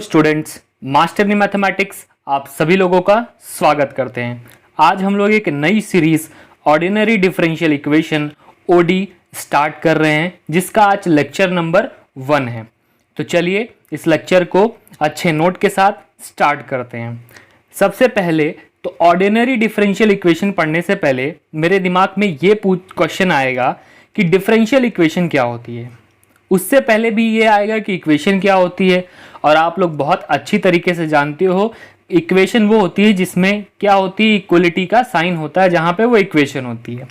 Students, master in mathematics आप सभी लोगों का स्वागत करते हैं। आज हम लोग एक नई series ordinary differential equation ODE start कर रहे हैं, जिसका आज लेक्चर नंबर 1 है। तो चलिए इस लेक्चर को अच्छे नोट के साथ स्टार्ट करते हैं। सबसे पहले तो ऑर्डिनरी डिफरेंशियल इक्वेशन पढ़ने से पहले मेरे दिमाग में ये क्वेश्चन आएगा कि डिफरेंशियल इक्वेशन क्या होती है। उससे पहले भी ये आएगा कि इक्वेशन क्या होती है, और आप लोग बहुत अच्छी तरीके से जानते हो इक्वेशन वो होती है जिसमें क्या होती है, इक्वलिटी का साइन होता है, जहाँ पे वो इक्वेशन होती है।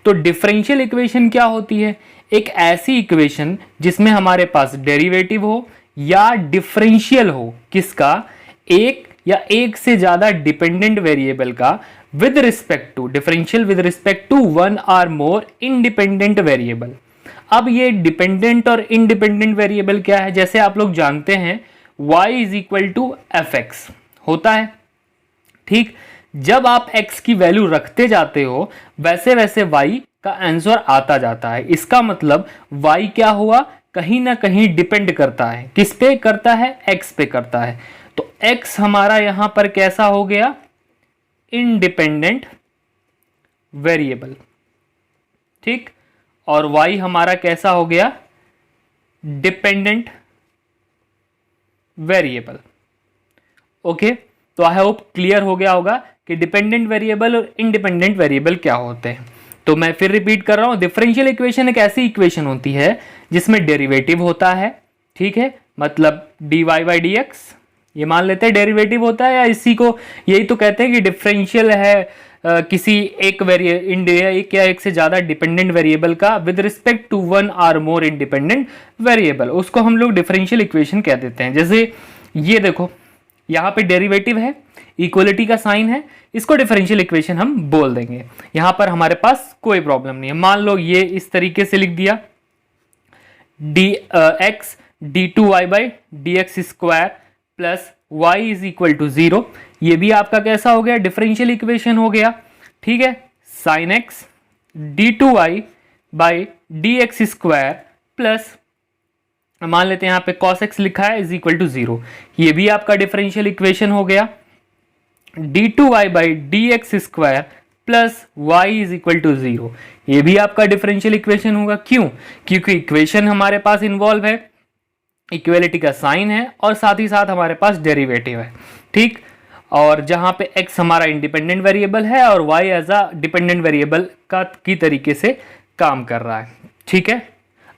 तो डिफरेंशियल इक्वेशन क्या होती है? एक ऐसी इक्वेशन जिसमें हमारे पास डेरिवेटिव हो या डिफरेंशियल हो, किसका? एक या एक से ज़्यादा डिपेंडेंट वेरिएबल का with respect to differential with respect to one और मोर इंडिपेंडेंट वेरिएबल। अब ये डिपेंडेंट और इंडिपेंडेंट वेरिएबल क्या है? जैसे आप लोग जानते हैं y is equal to F X होता है, ठीक। जब आप x की वैल्यू रखते जाते हो वैसे वैसे y का आंसर आता जाता है। इसका मतलब y क्या हुआ? कहीं ना कहीं डिपेंड करता है। किस पे करता है? x पे करता है। तो x हमारा यहां पर कैसा हो गया? इंडिपेंडेंट वेरिएबल, ठीक। और y हमारा कैसा हो गया? Dependent variable. ओके, तो आई होप क्लियर हो गया होगा कि डिपेंडेंट वेरिएबल और इंडिपेंडेंट वेरिएबल क्या होते हैं। तो मैं फिर रिपीट कर रहा हूं, डिफरेंशियल इक्वेशन एक ऐसी इक्वेशन होती है जिसमें डेरिवेटिव होता है, ठीक है। मतलब dy बाई डी एक्स, ये मान लेते हैं डेरिवेटिव होता है, या इसी को यही तो कहते हैं कि डिफरेंशियल है किसी एक एक या एक से ज्यादा डिपेंडेंट वेरिएबल का विद रिस्पेक्ट टू वन और मोर इंडिपेंडेंट वेरिएबल, उसको हम लोग डिफरेंशियल इक्वेशन कह देते हैं। जैसे ये देखो, यहाँ पे डेरिवेटिव है, इक्वलिटी का साइन है, इसको डिफरेंशियल इक्वेशन हम बोल देंगे। यहाँ पर हमारे पास कोई प्रॉब्लम नहीं है। मान लो ये इस तरीके से लिख दिया, D X D two Y by D X square plus y is equal to 0। ये भी आपका कैसा हो गया? डिफरेंशियल इक्वेशन हो गया, ठीक है। Sine X D two Y by D X square plus मान लेते हैं यहाँ पे कॉस एक्स लिखा है इज इक्वल टू 0। ये भी आपका डिफरेंशियल इक्वेशन हो गया। D two Y by D X square plus Y is equal to 0, ये भी आपका डिफरेंशियल इक्वेशन होगा। क्यों? क्योंकि इक्वेशन हमारे पास इन्वॉल्व है, इक्वलिटी का साइन है, और साथ ही साथ हमारे पास डेरिवेटिव है, ठीक। और जहां पे x हमारा इंडिपेंडेंट वेरिएबल है और y as a dependent variable की तरीके से काम कर रहा है, ठीक है।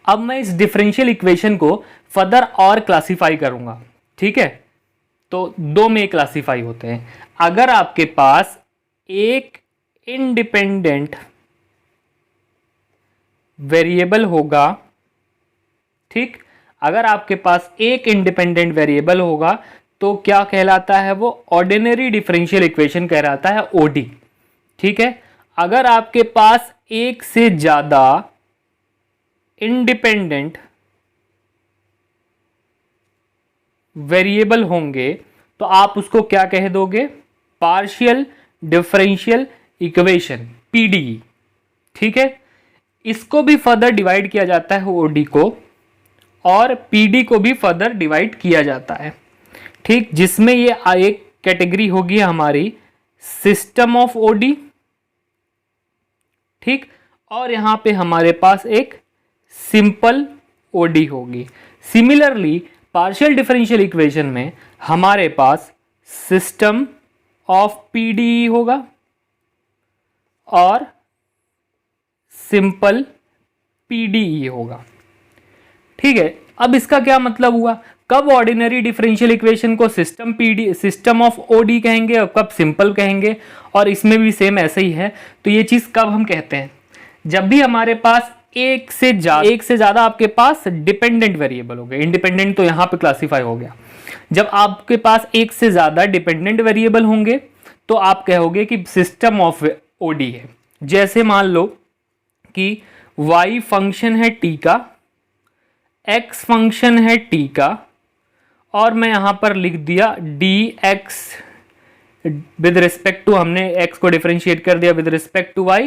अब मैं इस डिफरेंशियल इक्वेशन को फर्दर और क्लासिफाई करूंगा, ठीक है। तो दो में क्लासिफाई होते हैं। अगर आपके पास एक इंडिपेंडेंट वेरिएबल होगा, ठीक, अगर आपके पास एक इंडिपेंडेंट वेरिएबल होगा तो क्या कहलाता है? वो ऑर्डिनरी डिफरेंशियल इक्वेशन कहलाता है, ओडी, ठीक है। अगर आपके पास एक से ज्यादा इंडिपेंडेंट वेरिएबल होंगे तो आप उसको क्या कह दोगे? पार्शियल डिफरेंशियल इक्वेशन, पीडीई, ठीक है। इसको भी फर्दर डिवाइड किया जाता है ओडी को, और पीडी को भी फर्दर डिवाइड किया जाता है, ठीक। जिसमें ये एक कैटेगरी होगी हमारी सिस्टम ऑफ ओडी, ठीक। और यहां पे हमारे पास एक सिंपल ओडी होगी। सिमिलरली पार्शियल डिफरेंशियल इक्वेशन में हमारे पास सिस्टम ऑफ पीडी होगा और सिंपल पीडीई होगा, ठीक है। अब इसका क्या मतलब हुआ? कब ऑर्डिनरी डिफरेंशियल इक्वेशन को सिस्टम ऑफ ओडी कहेंगे और कब सिंपल कहेंगे? और इसमें भी सेम ऐसे ही है। तो ये चीज कब हम कहते हैं? जब भी हमारे पास एक से ज्यादा आपके पास डिपेंडेंट वेरिएबल हो गए। इंडिपेंडेंट तो यहां पे क्लासिफाई हो गया। जब आपके पास एक से ज्यादा डिपेंडेंट वेरिएबल होंगे तो आप कहोगे कि सिस्टम ऑफ ओडी है। जैसे मान लो कि y फंक्शन है t का, x फंक्शन है t का, और मैं यहां पर लिख दिया dx विद रिस्पेक्ट टू, हमने x को डिफरेंशिएट कर दिया with respect to y,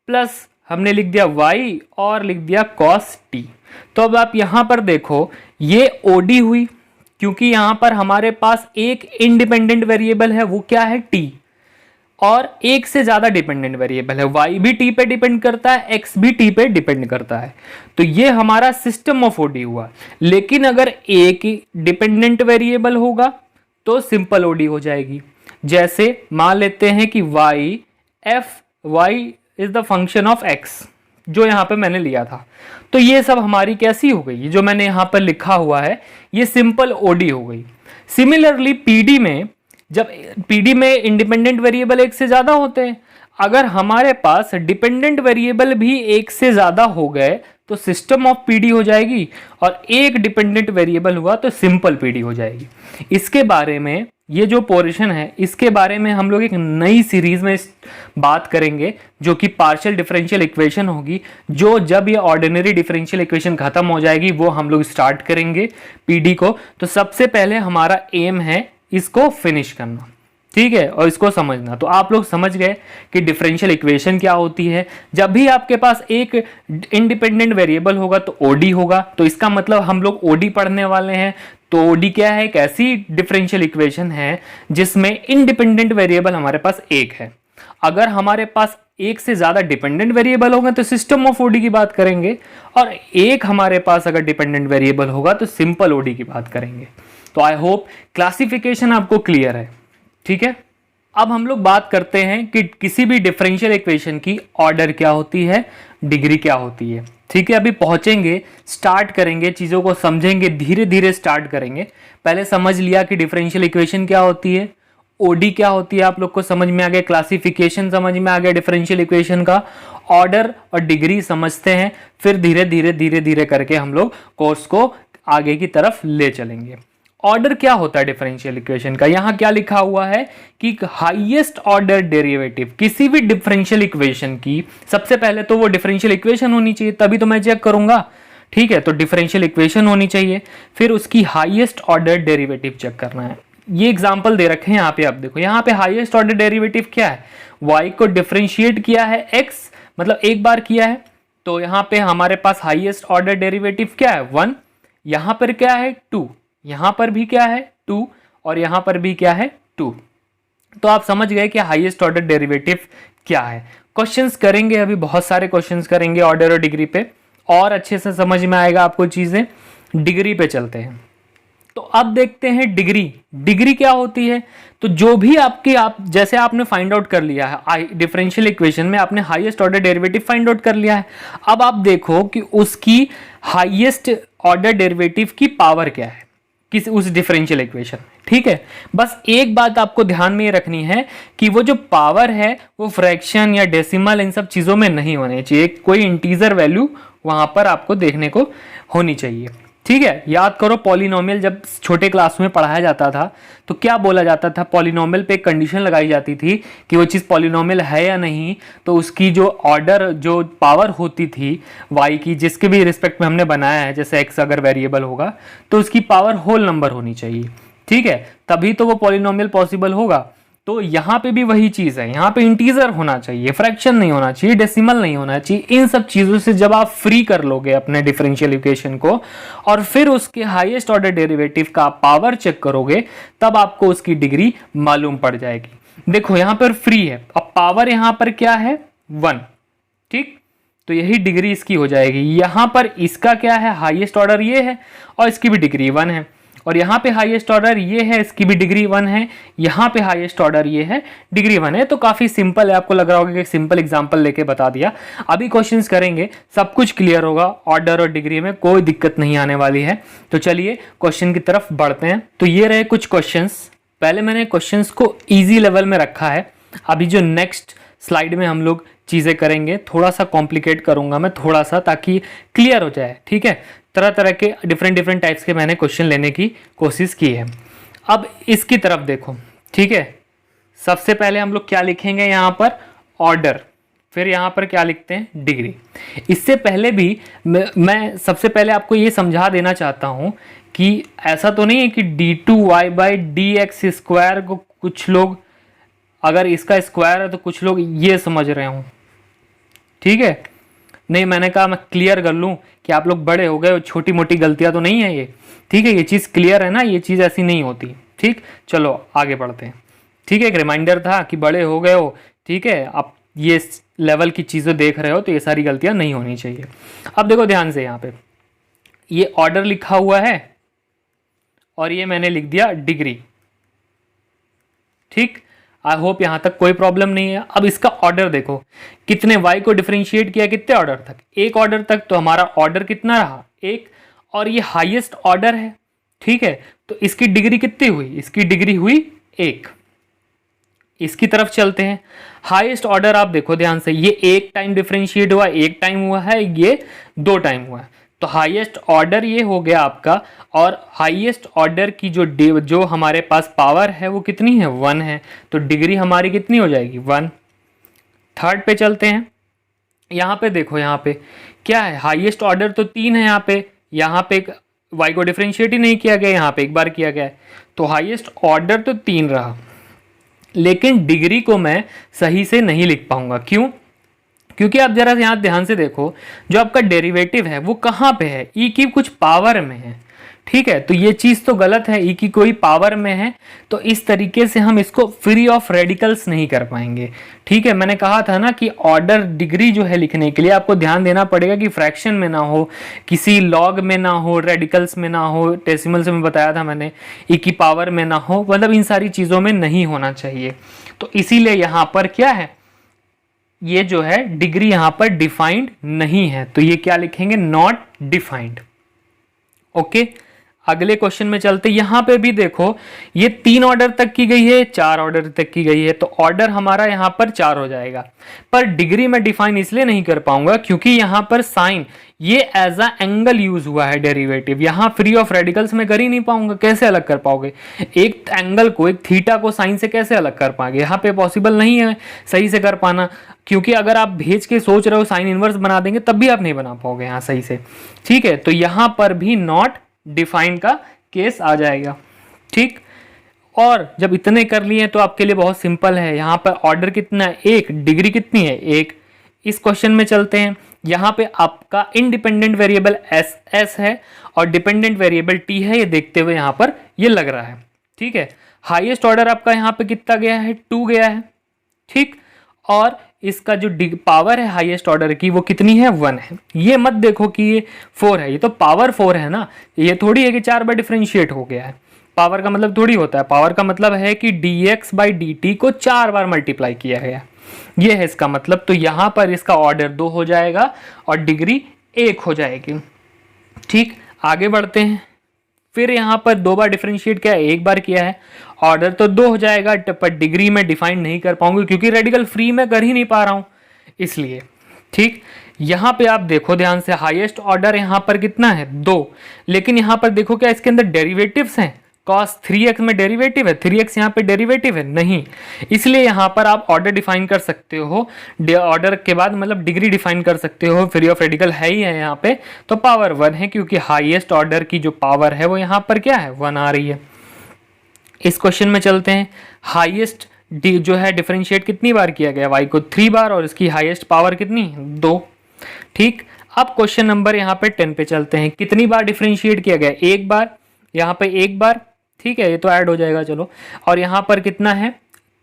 plus हमने लिख दिया y और लिख दिया cos t। तो अब आप यहां पर देखो ये ओडी हुई, क्योंकि यहां पर हमारे पास एक इंडिपेंडेंट वेरिएबल है, वो क्या है t, और एक से ज्यादा डिपेंडेंट वेरिएबल है, y भी t पे डिपेंड करता है, x भी t पे डिपेंड करता है। तो ये हमारा सिस्टम ऑफ ओडी हुआ। लेकिन अगर एक डिपेंडेंट वेरिएबल होगा तो सिंपल ओडी हो जाएगी। जैसे मान लेते हैं कि y is the function of x, जो यहां पे मैंने लिया था। तो ये सब हमारी कैसी हो गई, जो मैंने यहां पर लिखा हुआ है ये सिंपल ओडी हो गई। सिमिलरली पीडी में, जब पीडी में इंडिपेंडेंट वेरिएबल एक से ज्यादा होते हैं, अगर हमारे पास डिपेंडेंट वेरिएबल भी एक से ज्यादा हो गए तो सिस्टम ऑफ पीडी हो जाएगी, और एक डिपेंडेंट वेरिएबल हुआ तो सिंपल पीडी हो जाएगी। इसके बारे में, ये जो पोर्शन है इसके बारे में हम लोग एक नई सीरीज में बात करेंगे, जो कि पार्शियल डिफरेंशियल इक्वेशन होगी। जो जब ये ऑर्डिनरी डिफरेंशियल इक्वेशन खत्म हो जाएगी वो हम लोग स्टार्ट करेंगे पीडी को। तो सबसे पहले हमारा एम है इसको फिनिश करना, ठीक है, और इसको समझना। तो आप लोग समझ गए कि डिफरेंशियल इक्वेशन क्या होती है। जब भी आपके पास एक इंडिपेंडेंट वेरिएबल होगा तो ओडी होगा, तो इसका मतलब हम लोग ओडी पढ़ने वाले हैं। तो ओडी क्या है, एक ऐसी डिफरेंशियल इक्वेशन है जिसमें इंडिपेंडेंट वेरिएबल हमारे पास एक है। अगर हमारे पास एक से ज्यादा डिपेंडेंट वेरिएबल होगा तो सिस्टम ऑफ ओडी की बात करेंगे, और एक हमारे पास अगर डिपेंडेंट वेरिएबल होगा तो सिंपल ओडी की बात करेंगे। तो आई होप क्लासिफिकेशन आपको क्लियर है, ठीक है। अब हम लोग बात करते हैं कि किसी भी डिफरेंशियल इक्वेशन की ऑर्डर क्या होती है, डिग्री क्या होती है, ठीक है। अभी पहुंचेंगे, स्टार्ट करेंगे, चीज़ों को समझेंगे, धीरे धीरे स्टार्ट करेंगे। पहले समझ लिया कि डिफरेंशियल इक्वेशन क्या होती है, ओडी क्या होती है, आप लोग को समझ में आ गया, क्लासिफिकेशन समझ में आ गया डिफरेंशियल इक्वेशन का, ऑर्डर और डिग्री समझते हैं। फिर धीरे धीरे करके हम लोग कोर्स को आगे की तरफ ले चलेंगे। ऑर्डर क्या होता है डिफरेंशियल इक्वेशन का, यहां क्या लिखा हुआ है कि हाईएस्ट ऑर्डर डेरिवेटिव किसी भी डिफरेंशियल इक्वेशन की, सबसे पहले तो वो डिफरेंशियल इक्वेशन होनी चाहिए, तभी तो मैं चेक करूंगा, ठीक है। तो डिफरेंशियल इक्वेशन होनी चाहिए, फिर उसकी हाईएस्ट ऑर्डर डेरिवेटिव चेक करना है। ये एग्जांपल दे रखे हैं यहाँ पे, आप देखो यहाँ पे हाईएस्ट ऑर्डर डेरिवेटिव क्या है, y को डिफरेंशिएट किया है x, मतलब एक बार किया है, तो यहाँ पे हमारे पास हाईएस्ट ऑर्डर डेरिवेटिव क्या है 1, यहाँ पर क्या है 2, यहां पर भी क्या है 2, और यहां पर भी क्या है 2। तो आप समझ गए कि हाईएस्ट ऑर्डर डेरिवेटिव क्या है। क्वेश्चंस करेंगे, अभी बहुत सारे क्वेश्चंस करेंगे ऑर्डर और डिग्री पे, और अच्छे से समझ में आएगा आपको चीजें। डिग्री पे चलते हैं। तो अब देखते हैं डिग्री क्या होती है। तो जो भी आप जैसे आपने फाइंड आउट कर लिया है डिफरेंशियल इक्वेशन में, आपने highest order derivative find out कर लिया है। अब आप देखो कि उसकी हाईएस्ट ऑर्डर डेरिवेटिव की पावर क्या है किस उस डिफरेंशियल इक्वेशन में, ठीक है। बस एक बात आपको ध्यान में रखनी है कि वो जो पावर है वो फ्रैक्शन या डेसिमल इन सब चीजों में नहीं होने चाहिए, कोई इंटीजर वैल्यू वहां पर आपको देखने को होनी चाहिए, ठीक है। याद करो पॉलिनोमियल जब छोटे क्लास में पढ़ाया जाता था तो क्या बोला जाता था, पॉलिनोमियल पे एक कंडीशन लगाई जाती थी कि वो चीज़ पॉलिनोमियल है या नहीं, तो उसकी जो ऑर्डर जो पावर होती थी y की, जिसके भी रिस्पेक्ट में हमने बनाया है, जैसे x अगर वेरिएबल होगा तो उसकी पावर होल नंबर होनी चाहिए, ठीक है, तभी तो वो पॉलिनोमियल पॉसिबल होगा। तो यहाँ पे भी वही चीज है, यहाँ पे इंटीजर होना चाहिए, फ्रैक्शन नहीं होना चाहिए, डेसिमल नहीं होना चाहिए। इन सब चीजों से जब आप फ्री कर लोगे अपने डिफरेंशियल इक्वेशन को और फिर उसके हाईएस्ट ऑर्डर डेरिवेटिव का पावर चेक करोगे, तब आपको उसकी डिग्री मालूम पड़ जाएगी। देखो यहाँ पर फ्री है, अब पावर यहाँ पर क्या है 1, ठीक, तो यही डिग्री इसकी हो जाएगी। यहाँ पर इसका क्या है, हाईएस्ट ऑर्डर ये है और इसकी भी डिग्री 1 है, और यहाँ पे हाईएस्ट ऑर्डर ये है, इसकी भी डिग्री 1 है, यहाँ पे हाईएस्ट ऑर्डर ये है, डिग्री 1 है। तो काफी सिंपल है, आपको लग रहा होगा कि सिंपल एग्जांपल लेके बता दिया। अभी क्वेश्चंस करेंगे, सब कुछ क्लियर होगा, ऑर्डर और डिग्री में कोई दिक्कत नहीं आने वाली है। तो चलिए क्वेश्चन की तरफ बढ़ते हैं। तो ये रहे कुछ क्वेश्चंस, पहले मैंने क्वेश्चंस को ईजी लेवल में रखा है। अभी जो नेक्स्ट स्लाइड में हम लोग चीजें करेंगे, थोड़ा सा कॉम्प्लिकेट करूंगा मैं थोड़ा सा, ताकि क्लियर हो जाए, ठीक है। तरह तरह के डिफरेंट टाइप्स के मैंने क्वेश्चन लेने की कोशिश की है। अब इसकी तरफ देखो, ठीक है। सबसे पहले हम लोग क्या लिखेंगे यहाँ पर, ऑर्डर, फिर यहाँ पर क्या लिखते हैं, डिग्री। इससे पहले भी मैं सबसे पहले आपको ये समझा देना चाहता हूँ कि ऐसा तो नहीं है कि d2y/dx² को कुछ लोग, अगर इसका स्क्वायर है तो कुछ लोग ये समझ रहे हों, ठीक है। नहीं, मैंने कहा मैं क्लियर कर लूँ कि आप लोग बड़े हो गए, छोटी मोटी गलतियाँ तो नहीं है ये, ठीक है, ये चीज़ क्लियर है ना, ये चीज़ ऐसी नहीं होती। ठीक, चलो आगे बढ़ते हैं। ठीक है, एक रिमाइंडर था कि बड़े हो गए हो, ठीक है, आप ये लेवल की चीज़ें देख रहे हो तो ये सारी गलतियाँ नहीं होनी चाहिए। अब देखो ध्यान से, यहाँ पे ये ऑर्डर लिखा हुआ है और ये मैंने लिख दिया डिग्री। ठीक, आई होप यहां तक कोई प्रॉब्लम नहीं है। अब इसका ऑर्डर देखो, कितने y को डिफरेंशिएट किया, कितने ऑर्डर तक, एक ऑर्डर तक, तो हमारा ऑर्डर कितना रहा, एक, और ये हाईएस्ट ऑर्डर है। ठीक है, तो इसकी डिग्री कितनी हुई, इसकी डिग्री हुई 1। इसकी तरफ चलते हैं, हाईएस्ट ऑर्डर आप देखो ध्यान से, ये एक टाइम डिफरेंशिएट हुआ, एक टाइम हुआ है, ये 2 टाइम हुआ है, तो हाईएस्ट ऑर्डर ये हो गया आपका। और हाईएस्ट ऑर्डर की जो हमारे पास पावर है वो कितनी है, 1 है, तो डिग्री हमारी कितनी हो जाएगी, 1। थर्ड पे चलते हैं, यहाँ पे देखो, यहाँ पे क्या है, हाईएस्ट ऑर्डर तो 3 है, यहाँ पे y को डिफरेंशिएट ही नहीं किया गया, यहाँ पे एक बार किया गया है, तो हाईएस्ट ऑर्डर तो 3 रहा, लेकिन डिग्री को मैं सही से नहीं लिख पाऊंगा। क्यों? क्योंकि आप जरा यहाँ ध्यान से देखो, जो आपका डेरिवेटिव है वो कहाँ पे है, ई की कुछ पावर में है। ठीक है, तो ये चीज़ तो गलत है, ई की कोई पावर में है, तो इस तरीके से हम इसको फ्री ऑफ रेडिकल्स नहीं कर पाएंगे। ठीक है, मैंने कहा था ना कि ऑर्डर डिग्री जो है लिखने के लिए आपको ध्यान देना पड़ेगा कि फ्रैक्शन में ना हो, किसी लॉग में ना हो, रेडिकल्स में ना हो, डेसिमल से मैं बताया था मैंने, ई की पावर में ना हो, मतलब इन सारी चीज़ों में नहीं होना चाहिए। तो इसीलिए यहाँ पर क्या है, ये जो है डिग्री यहाँ पर डिफाइंड नहीं है, तो ये क्या लिखेंगे, नॉट डिफाइंड। ओके, अगले क्वेश्चन में चलते। यहाँ पे भी देखो, ये 3 ऑर्डर तक की गई है, 4 ऑर्डर तक की गई है, तो ऑर्डर हमारा यहाँ पर 4 हो जाएगा, पर डिग्री में डिफाइन इसलिए नहीं कर पाऊंगा क्योंकि यहाँ पर साइन ये एज अ एंगल यूज हुआ है डेरिवेटिव, यहाँ फ्री ऑफ रेडिकल्स में कर ही नहीं पाऊंगा। कैसे अलग कर पाओगे एक एंगल को, एक थीटा को साइन से कैसे अलग कर पाओगे, यहाँ पे पॉसिबल नहीं है सही से कर पाना, क्योंकि अगर आप भेज के सोच रहे हो साइन इनवर्स बना देंगे तब भी आप नहीं बना पाओगे यहाँ सही से। ठीक है, तो यहाँ पर भी नॉट डिफाइंड का केस आ जाएगा। ठीक, और जब इतने कर लिए तो आपके लिए बहुत सिंपल है, यहाँ पर ऑर्डर कितना है, 1, डिग्री कितनी है, 1। इस क्वेश्चन में चलते हैं, यहाँ पे आपका इंडिपेंडेंट वेरिएबल एस है और डिपेंडेंट वेरिएबल टी है, ये देखते हुए यहाँ पर ये लग रहा है। ठीक है, हाईएस्ट ऑर्डर आपका यहाँ पे कितना गया है, 2 गया है। ठीक, और इसका जो पावर है हाईएस्ट ऑर्डर की वो कितनी है, 1 है। ये मत देखो कि ये 4 है, ये तो पावर 4 है ना, ये थोड़ी है कि 4 बार डिफरेंशिएट हो गया है। पावर का मतलब थोड़ी होता है, पावर का मतलब है कि dx बाई dt को 4 बार मल्टीप्लाई किया गया, ये है इसका मतलब। तो यहाँ पर इसका ऑर्डर 2 हो जाएगा और डिग्री 1 हो जाएगी। ठीक, आगे बढ़ते हैं, फिर यहाँ पर 2 बार डिफरेंशिएट किया है, 1 बार किया है, ऑर्डर तो 2 हो जाएगा, पर डिग्री में डिफाइन नहीं कर पाऊंगी क्योंकि रेडिकल फ्री में कर ही नहीं पा रहा हूँ इसलिए। ठीक, यहाँ पे आप देखो ध्यान से, हाईएस्ट ऑर्डर यहाँ पर कितना है, 2, लेकिन यहाँ पर देखो क्या इसके अंदर डेरिवेटिव्स हैं, cos 3x में डेरिवेटिव है, 3x यहाँ पे डेरिवेटिव है नहीं, इसलिए यहाँ पर आप ऑर्डर डिफाइन कर सकते हो, ऑर्डर के बाद मतलब डिग्री डिफाइन कर सकते हो, फ्री ऑफ रेडिकल है ही है यहाँ पे, तो पावर 1 है क्योंकि हाईएस्ट ऑर्डर की जो पावर है वो यहाँ पर क्या है, 1 आ रही है। इस क्वेश्चन में चलते हैं, हाईएस्ट जो है डिफरेंशिएट कितनी बार किया गया, y को 3 बार, और इसकी हाईएस्ट पावर कितनी, 2। ठीक, अब क्वेश्चन नंबर यहाँ पे 10 पे चलते हैं, कितनी बार डिफरेंशिएट किया गया, 1 बार, यहाँ पे 1 बार, ठीक है, ये तो ऐड हो जाएगा चलो, और यहाँ पर कितना है,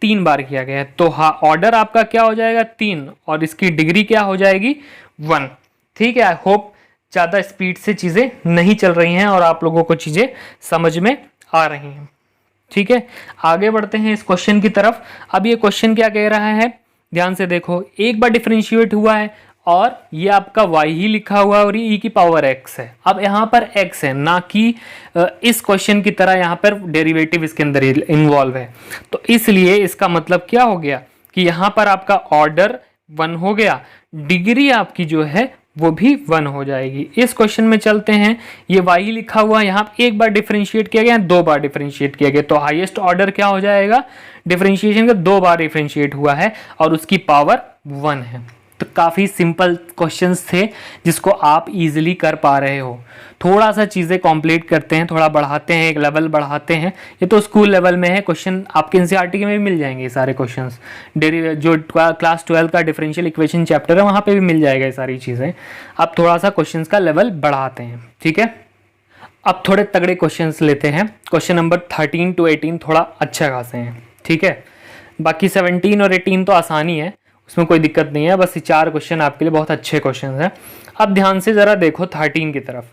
3 बार किया गया है, तो हाँ ऑर्डर आपका क्या हो जाएगा, 3, और इसकी डिग्री क्या हो जाएगी, 1। ठीक है, आई होप ज़्यादा स्पीड से चीज़ें नहीं चल रही हैं और आप लोगों को चीज़ें समझ में आ रही हैं। ठीक है, आगे बढ़ते हैं इस क्वेश्चन की तरफ। अब ये क्वेश्चन क्या कह रहा है, ध्यान से देखो, 1 बार डिफरेंशिएट हुआ है और ये आपका y ही लिखा हुआ है और ये e की पावर x है। अब यहाँ पर x है, ना कि इस क्वेश्चन की तरह यहाँ पर डेरिवेटिव इसके अंदर इन्वॉल्व है, तो इसलिए इसका मतलब क्या हो गया कि यहाँ पर आपका ऑर्डर 1 हो गया, डिग्री आपकी जो है वो भी 1 हो जाएगी। इस क्वेश्चन में चलते हैं, ये y ही लिखा हुआ है, यहाँ 1 बार डिफरेंशिएट किया गया, 2 बार डिफरेंशिएट किया गया, तो हाईएस्ट ऑर्डर क्या हो जाएगा, डिफरेंशिएशन का 2 बार डिफरेंशिएट हुआ है और उसकी पावर 1 है। तो काफ़ी सिंपल क्वेश्चंस थे जिसको आप इजीली कर पा रहे हो। थोड़ा सा चीज़ें कॉम्प्लीट करते हैं, थोड़ा बढ़ाते हैं, एक लेवल बढ़ाते हैं। ये तो स्कूल लेवल में है, क्वेश्चन आपके एनसीईआरटी में भी मिल जाएंगे ये सारे क्वेश्चंस। जो क्लास 12 का डिफरेंशियल इक्वेशन चैप्टर है वहाँ पे भी मिल जाएगा ये सारी चीज़ें। अब थोड़ा सा क्वेश्चंस का लेवल बढ़ाते हैं, ठीक है। अब थोड़े तगड़े क्वेश्चंस लेते हैं। क्वेश्चन नंबर 13 to 18 थोड़ा अच्छा खासे हैं, ठीक है। बाकी 17 और 18 तो आसानी है, उसमें कोई दिक्कत नहीं है। बस ये 4 क्वेश्चन आपके लिए बहुत अच्छे क्वेश्चन हैं। अब ध्यान से ज़रा देखो 13 की तरफ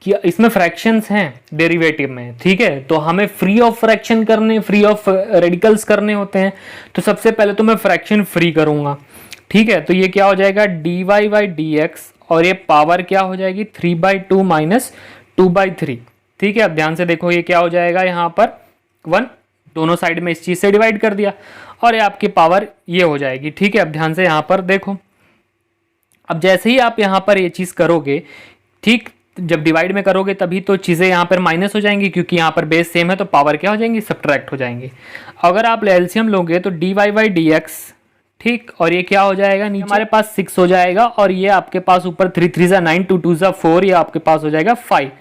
कि इसमें फ्रैक्शंस हैं डेरिवेटिव में, ठीक है। तो हमें फ्री ऑफ फ्रैक्शन करने, फ्री ऑफ रेडिकल्स करने होते हैं। तो सबसे पहले तो मैं फ्रैक्शन फ्री करूँगा, ठीक है। तो ये क्या हो जाएगा dy/dx और ये पावर क्या हो जाएगी 3/2 माइनस 2/3, ठीक है। अब ध्यान से देखो ये क्या हो जाएगा, यहाँ पर 1 दोनों साइड में इस चीज़ से डिवाइड कर दिया और ये आपकी पावर ये हो जाएगी, ठीक है। अब ध्यान से यहाँ पर देखो, अब जैसे ही आप यहाँ पर ये चीज़ करोगे, ठीक, जब डिवाइड में करोगे तभी तो चीज़ें यहाँ पर माइनस हो जाएंगी, क्योंकि यहाँ पर बेस सेम है तो पावर क्या हो जाएंगी, सब्ट्रैक्ट हो जाएंगी। अगर आप एलसीएम लोगे तो dy/dx, ठीक, और ये क्या हो जाएगा, नीचे हमारे पास 6 हो जाएगा और ये आपके पास ऊपर 3 3 जा 9, 2 2 जा 4, ये आपके पास हो जाएगा 5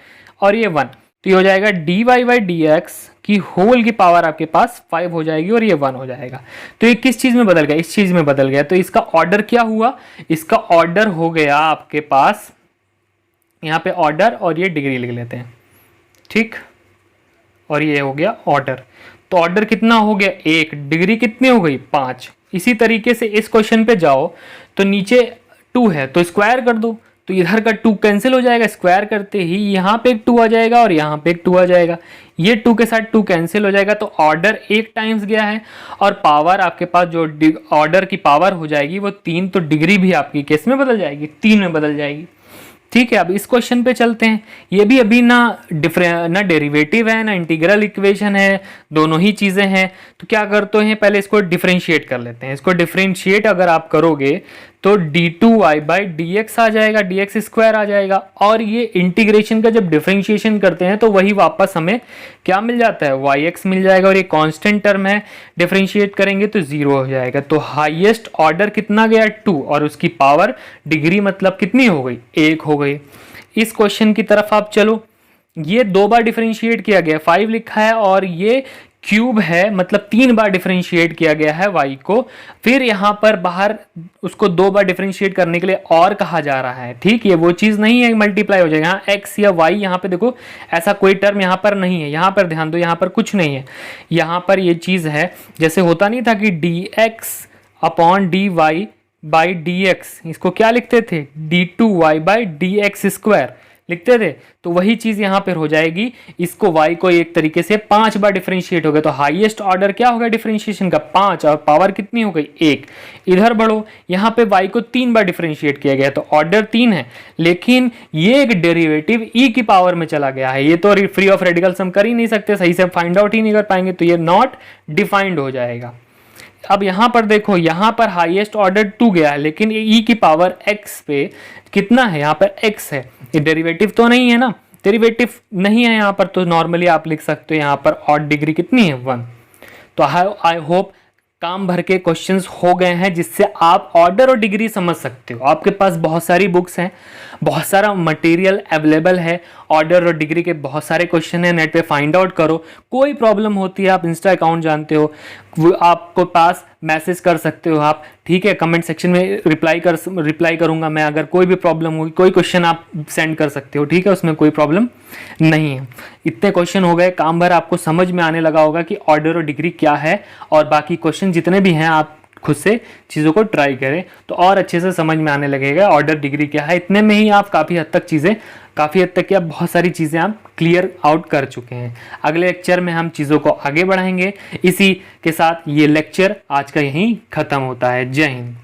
और ये 1। तो ये हो जाएगा dy/dx की होल की पावर आपके पास 5 हो जाएगी और ये 1 हो जाएगा। तो ये किस चीज़ में बदल गया, इस चीज़ में बदल गया। तो इसका ऑर्डर क्या हुआ, इसका ऑर्डर हो गया आपके पास, यहाँ पे ऑर्डर और ये डिग्री लिख लेते हैं, ठीक, और ये हो गया ऑर्डर। तो ऑर्डर कितना हो गया 1, डिग्री कितनी हो गई 5। इसी तरीके से इस क्वेश्चन पे जाओ तो नीचे 2 है तो स्क्वायर कर दो, तो इधर का 2 कैंसिल हो जाएगा, स्क्वायर करते ही यहाँ पे एक 2 आ जाएगा और यहाँ पे एक 2 आ जाएगा, ये 2 के साथ 2 कैंसिल हो जाएगा। तो ऑर्डर 1 टाइम्स गया है और पावर आपके पास जो ऑर्डर की पावर हो जाएगी वो 3, तो डिग्री भी आपकी केस में बदल जाएगी, 3 में बदल जाएगी, ठीक है। अब इस क्वेश्चन पे चलते हैं। ये भी अभी ना डेरिवेटिव है ना इंटीग्रल इक्वेशन है, दोनों ही चीज़ें हैं। तो क्या करते हैं, पहले इसको डिफरेंशिएट कर लेते हैं। इसको डिफरेंशिएट अगर आप करोगे तो d2y/dx आ जाएगा, dx स्क्वायर आ जाएगा। और ये इंटीग्रेशन का जब डिफरेंशिएशन करते हैं तो वही वापस हमें क्या मिल जाता है, yx मिल जाएगा। और ये कांस्टेंट टर्म है, डिफरेंशिएट करेंगे तो 0 हो जाएगा। तो हाईएस्ट ऑर्डर कितना गया 2 और उसकी पावर डिग्री मतलब कितनी हो गई 1 हो गई। इस क्वेश्चन की तरफ आप चलो, ये 2 बार डिफरेंशिएट किया गया, 5 लिखा है और ये क्यूब है, मतलब 3 बार डिफरेंशिएट किया गया है y को। फिर यहाँ पर बाहर उसको 2 बार डिफरेंशिएट करने के लिए और कहा जा रहा है, ठीक, ये वो चीज़ नहीं है मल्टीप्लाई हो जाएगा। यहाँ x या y, यहाँ पे देखो ऐसा कोई टर्म यहाँ पर नहीं है, यहाँ पर ध्यान दो, यहाँ पर कुछ नहीं है। यहाँ पर ये चीज़ है, जैसे होता नहीं था कि dx/dy/dx, इसको क्या लिखते थे d2y/dx स्क्वायर लिखते थे। तो वही चीज यहां पर हो जाएगी। इसको y को एक तरीके से 5 बार डिफरेंशिएट हो गया, तो हाईएस्ट ऑर्डर क्या हो गया डिफरेंशिएशन का 5 और पावर कितनी हो गई 1। इधर बढ़ो, यहां पे y को 3 बार डिफरेंशिएट किया गया तो ऑर्डर 3 है, लेकिन ये एक डेरिवेटिव e की पावर में चला गया है। ये तो फ्री ऑफ रेडिकल्स हम कर ही नहीं सकते, सही से फाइंड आउट ही नहीं कर पाएंगे, तो ये नॉट डिफाइंड हो जाएगा। अब यहां पर देखो, यहां पर हाईएस्ट ऑर्डर 2 गया है, लेकिन ये e की पावर x पे कितना है, यहाँ पर x है, ये डेरिवेटिव तो नहीं है ना, डेरिवेटिव नहीं है यहाँ पर, तो नॉर्मली आप लिख सकते हो यहाँ पर ऑड डिग्री कितनी है 1। तो आई होप काम भर के क्वेश्चंस हो गए हैं जिससे आप ऑर्डर और डिग्री समझ सकते हो। आपके पास बहुत सारी बुक्स हैं, बहुत सारा मटेरियल अवेलेबल है, ऑर्डर और डिग्री के बहुत सारे क्वेश्चन हैं, नेट पे फाइंड आउट करो। कोई प्रॉब्लम होती है, आप इंस्टा अकाउंट जानते हो, वो आपको पास मैसेज कर सकते हो आप, ठीक है। कमेंट सेक्शन में रिप्लाई करूंगा मैं, अगर कोई भी प्रॉब्लम होगी, कोई क्वेश्चन आप सेंड कर सकते हो, ठीक है, उसमें कोई प्रॉब्लम नहीं है। इतने क्वेश्चन हो गए, काम भर आपको समझ में आने लगा होगा कि ऑर्डर और डिग्री क्या है, और बाकी क्वेश्चन जितने भी हैं आप खुद से चीज़ों को ट्राई करें तो और अच्छे से समझ में आने लगेगा ऑर्डर डिग्री क्या है। इतने में ही आप काफ़ी हद तक क्या बहुत सारी चीज़ें आप क्लियर आउट कर चुके हैं। अगले लेक्चर में हम चीज़ों को आगे बढ़ाएंगे। इसी के साथ ये लेक्चर आज का यहीं ख़त्म होता है। जय हिंद।